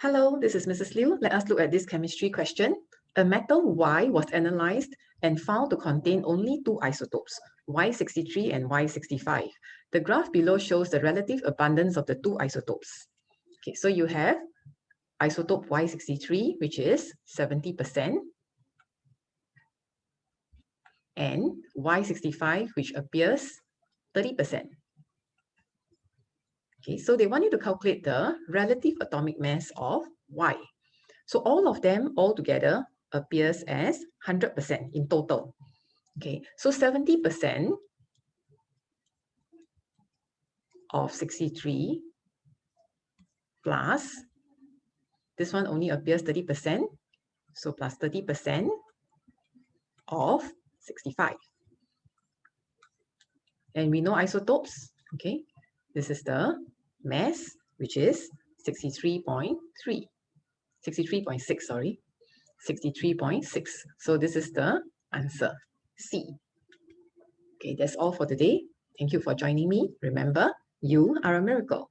Hello, this is Mrs. Liu. Let us look at this chemistry question. A metal Y was analyzed and found to contain only two isotopes, Y63 and Y65. The graph below shows the relative abundance of the two isotopes. Okay, so you have isotope Y63, which is 70%, and Y65, which appears 30%. Okay, so they want you to calculate the relative atomic mass of Y. So all of them all together appears as 100% in total. Okay, so 70% of 63 plus, this one only appears 30%, so plus 30% of 65. And we know isotopes, okay? This is the mass, which is 63.3. 63.6, sorry. 63.6. So this is the answer, C. Okay, that's all for today. Thank you for joining me. Remember, you are a miracle.